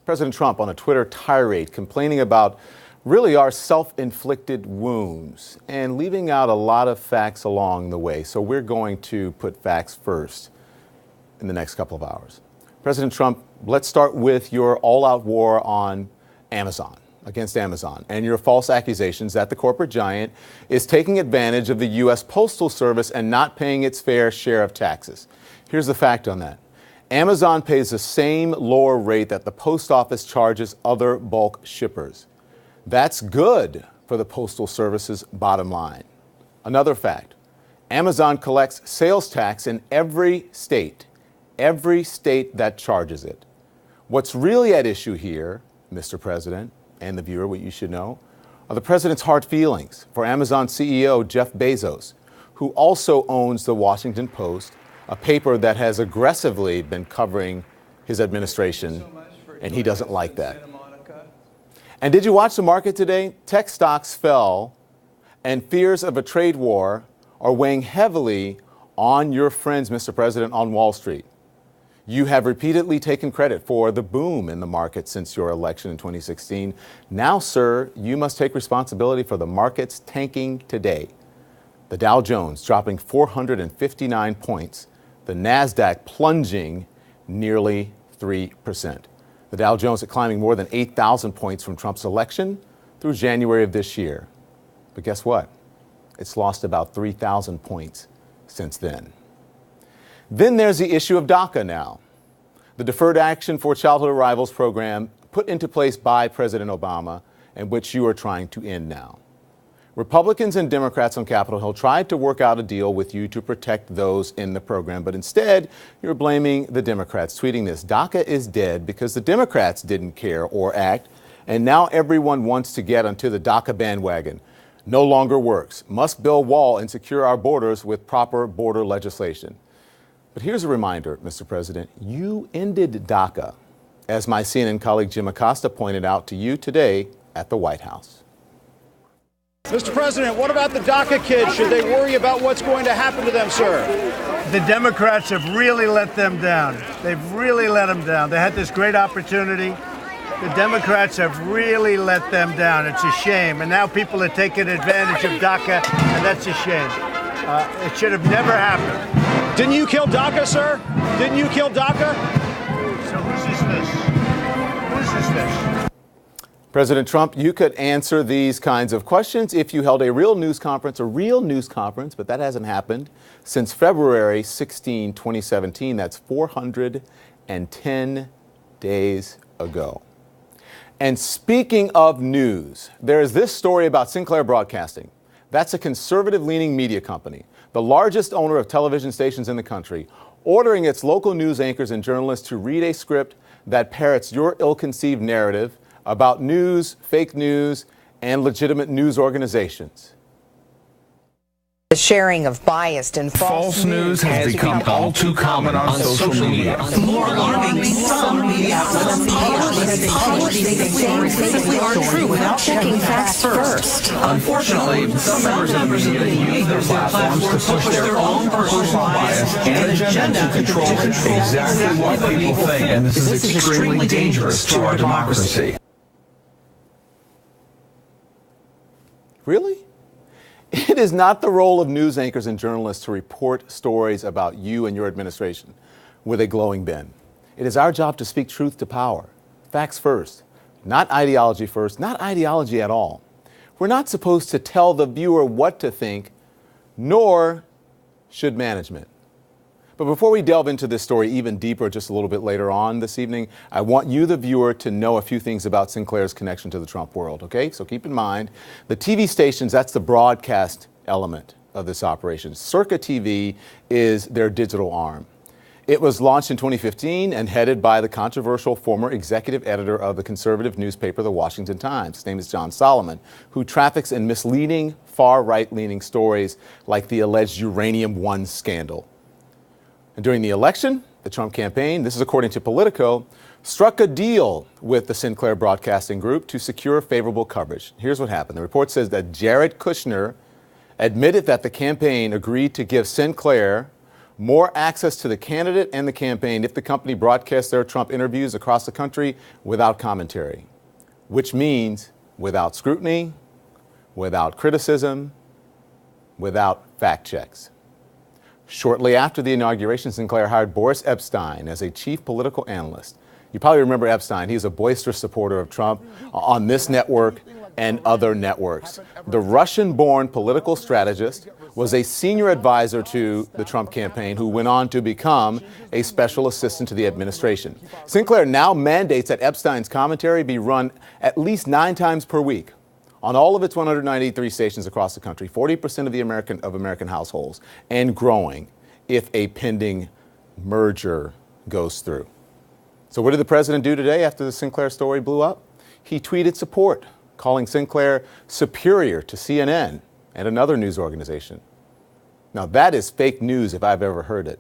President Trump on a Twitter tirade complaining about really our self-inflicted wounds and leaving out a lot of facts along the way. So we're going to put facts first in the next couple of hours. President Trump, let's start with your all-out war on Amazon, against Amazon, and your false accusations that the corporate giant is taking advantage of the U.S. Postal Service and not paying its fair share of taxes. Here's the fact on that. Amazon pays the same lower rate that the post office charges other bulk shippers. That's good for the Postal Service's bottom line. Another fact, Amazon collects sales tax in every state that charges it. What's really at issue here, Mr. President, and the viewer, what you should know, are the president's hard feelings for Amazon CEO Jeff Bezos, who also owns the Washington Post, a paper that has aggressively been covering his administration, and he doesn't like that. And did you watch the market today? Tech stocks fell, and fears of a trade war are weighing heavily on your friends, Mr. President, on Wall Street. You have repeatedly taken credit for the boom in the market since your election in 2016. Now, sir, you must take responsibility for the markets tanking today. The Dow Jones dropping 459 points, the NASDAQ plunging nearly 3%. The Dow Jones climbing more than 8,000 points from Trump's election through January of this year. But guess what? It's lost about 3,000 points since then. Then there's the issue of DACA now, the Deferred Action for Childhood Arrivals program put into place by President Obama and which you are trying to end now. Republicans and Democrats on Capitol Hill tried to work out a deal with you to protect those in the program, but instead you're blaming the Democrats, tweeting this: DACA is dead because the Democrats didn't care or act, and now everyone wants to get onto the DACA bandwagon. No longer works. Must build wall and secure our borders with proper border legislation. But here's a reminder, Mr. President, you ended DACA, as my CNN colleague Jim Acosta pointed out to you today at the White House. Mr. President, what about the DACA kids? Should they worry about what's going to happen to them, sir? The Democrats have really let them down. They've really let them down. They had this great opportunity. The Democrats have really let them down. It's a shame. And now people are taking advantage of DACA, and that's a shame. It should have never happened. Didn't you kill DACA, sir? Didn't you kill DACA? So whose is this? President Trump, you could answer these kinds of questions if you held a real news conference, but that hasn't happened since February 16, 2017. That's 410 days ago. And speaking of news, there is this story about Sinclair Broadcasting. That's a conservative-leaning media company, the largest owner of television stations in the country, ordering its local news anchors and journalists to read a script that parrots your ill-conceived narrative about news, fake news, and legitimate news organizations. The sharing of biased and false news has become all too common on social media. More alarming, some media outlets publish they are true without checking facts first. Unfortunately, some members of the media use their platforms to push their own personal bias and agenda to control exactly what people think, and this is extremely dangerous to our democracy. Really? It is not the role of news anchors and journalists to report stories about you and your administration with a glowing bin. It is our job to speak truth to power. Facts first, not ideology first, not ideology at all. We're not supposed to tell the viewer what to think, nor should management. But before we delve into this story even deeper just a little bit later on this evening, I want you, the viewer, to know a few things about Sinclair's connection to the Trump world, okay? So keep in mind, the TV stations, that's the broadcast element of this operation. Circa TV is their digital arm. It was launched in 2015 and headed by the controversial former executive editor of the conservative newspaper, The Washington Times. His name is John Solomon, who traffics in misleading, far right-leaning stories like the alleged Uranium One scandal. And during the election, the Trump campaign, this is according to Politico, struck a deal with the Sinclair Broadcasting Group to secure favorable coverage. Here's what happened. The report says that Jared Kushner admitted that the campaign agreed to give Sinclair more access to the candidate and the campaign if the company broadcasts their Trump interviews across the country without commentary, which means without scrutiny, without criticism, without fact checks. Shortly after the inauguration, Sinclair hired Boris Epstein as a chief political analyst. You probably remember Epstein. He's a boisterous supporter of Trump on this network and other networks. The Russian-born political strategist was a senior advisor to the Trump campaign who went on to become a special assistant to the administration. Sinclair now mandates that Epstein's commentary be run at least 9 times per week on all of its 193 stations across the country, 40% of American households, and growing if a pending merger goes through. So what did the president do today after the Sinclair story blew up? He tweeted support, calling Sinclair superior to CNN and another news organization. Now that is fake news if I've ever heard it.